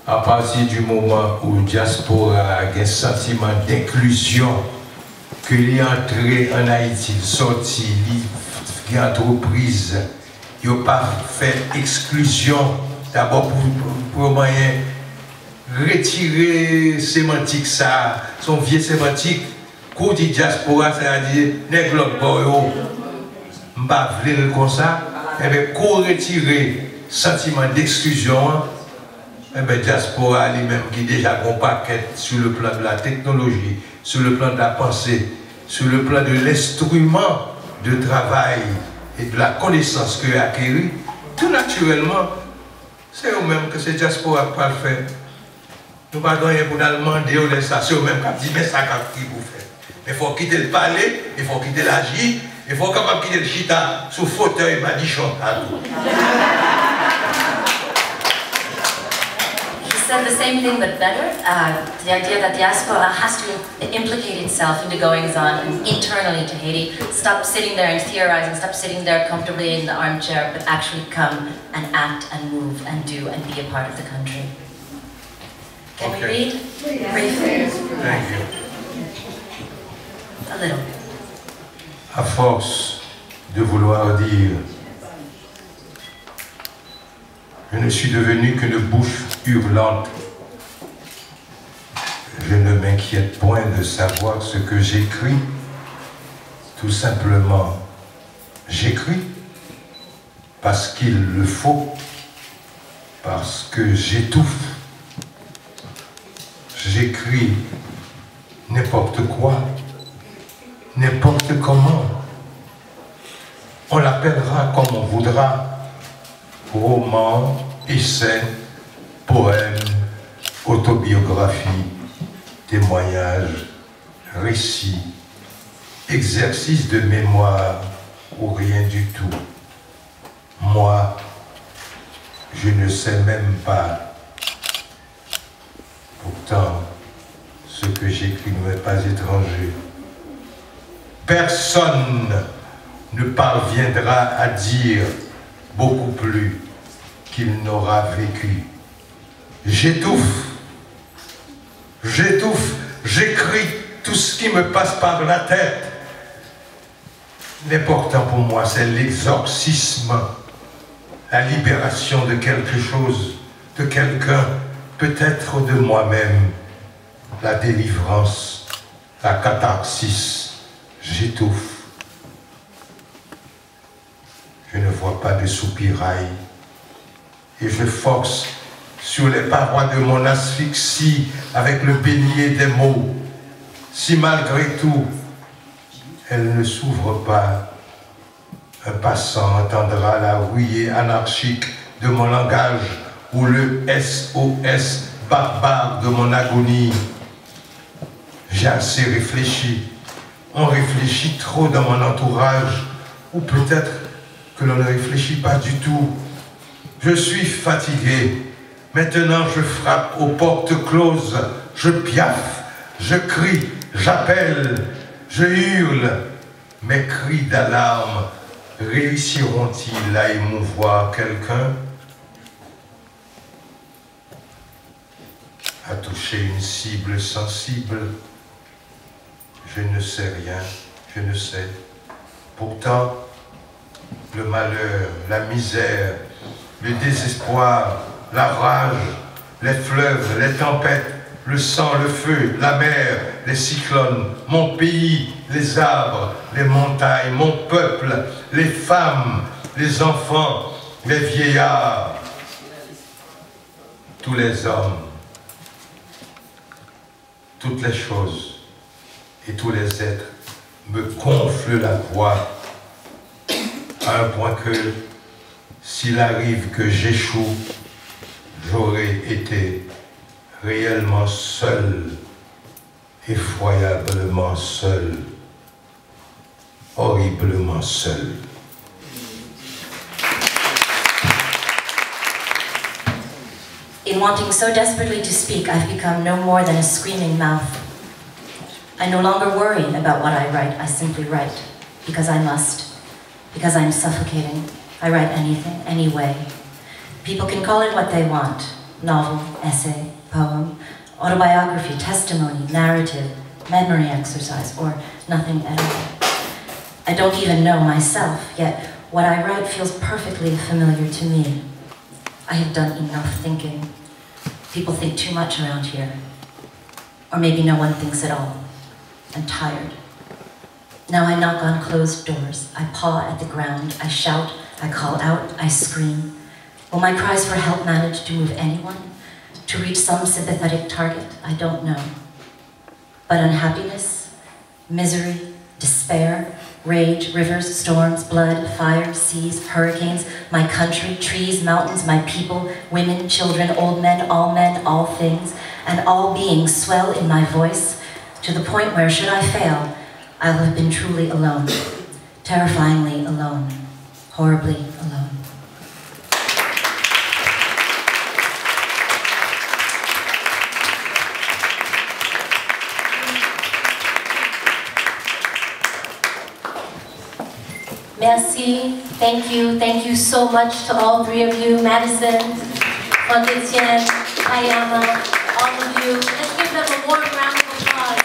à partir du moment où diaspora a un sentiment d'inclusion, qu'il est entré en Haïti, sorti, il y a entreprise, il n'a pas fait exclusion, d'abord pour moyen retirer sémantique ça, son vieux sémantique, quand dit diaspora, c'est-à-dire nèg l'autre boyo, m'pas vle comme ça, et bien qu'on retirer sentiment d'exclusion, et bien diaspora lui-même qui déjà un paquet sur le plan de la technologie, sur le plan de la pensée, sur le plan de l'instrument de travail et de la connaissance qu'il a acquis, tout naturellement, c'est eux-mêmes que c'est diaspora qui va le faire. Nous ne pouvons pas rien pour nous demander, c'est eux-mêmes qui disent, mais ça qui vous fait. Il faut quitter le palais, il faut quitter l'agir, il faut quand même quitter le chita sous fauteuil, madichon. He said the same thing but better. The idea that diaspora has to implicate itself in the goings-on internally to Haiti. Stop sitting there and theorizing, stop sitting there comfortably in the armchair, but actually come and act and move and do and be a part of the country. Can we read? Briefly. Thank you. A little. À force de vouloir dire, je ne suis devenu qu'une bouche hurlante. Je ne m'inquiète point de savoir ce que j'écris. Tout simplement, j'écris parce qu'il le faut, parce que j'étouffe. J'écris n'importe quoi, n'importe comment. On l'appellera comme on voudra. Roman, essai, poème, autobiographie, témoignage, récit, exercice de mémoire ou rien du tout. Moi, je ne sais même pas. Pourtant, ce que j'écris ne m'est pas étranger. Personne ne parviendra à dire beaucoup plus qu'il n'aura vécu. J'étouffe, j'écris tout ce qui me passe par la tête. L'important pour moi, c'est l'exorcisme, la libération de quelque chose, de quelqu'un, peut-être de moi-même, la délivrance, la catharsis. J'étouffe. Je ne vois pas de soupirail et je force sur les parois de mon asphyxie avec le beignet des mots. Si malgré tout, elle ne s'ouvre pas, un passant entendra la rouillée anarchique de mon langage ou le SOS barbare de mon agonie. J'ai assez réfléchi. On réfléchit trop dans mon entourage, ou peut-être que l'on ne réfléchit pas du tout. Je suis fatigué. Maintenant, je frappe aux portes closes. Je piaffe, je crie, j'appelle, je hurle. Mes cris d'alarme réussiront-ils à émouvoir quelqu'un? À toucher une cible sensible? Je ne sais rien, je ne sais. Pourtant, le malheur, la misère, le désespoir, la rage, les fleuves, les tempêtes, le sang, le feu, la mer, les cyclones, mon pays, les arbres, les montagnes, mon peuple, les femmes, les enfants, les vieillards, tous les hommes, toutes les choses et tous les êtres me gonflent la voix à un point que s'il arrive que j'échoue, j'aurais été réellement seul, effroyablement seul, horriblement seul. In wanting so desperately to speak, I've become no more than a screaming mouth. I no longer worry about what I write. I simply write because I must, because I'm suffocating. I write anything, any way. People can call it what they want. novel, essay, poem, autobiography, testimony, narrative, memory exercise, or nothing at all. I don't even know myself, yet what I write feels perfectly familiar to me. I have done enough thinking. People think too much around here. Or maybe no one thinks at all. I'm tired. Now I knock on closed doors. I paw at the ground. I shout. I call out. I scream. Will my cries for help manage to move anyone? To reach some sympathetic target? I don't know. But unhappiness, misery, despair, rage, rivers, storms, blood, fire, seas, hurricanes, my country, trees, mountains, my people, women, children, old men, all things, and all beings swell in my voice to the point where, should I fail, I'll have been truly alone, terrifyingly alone, horribly alone. Merci, thank you so much to all three of you, Madison, Etienne, Ayama, all of you. Let's give them a warm round of applause.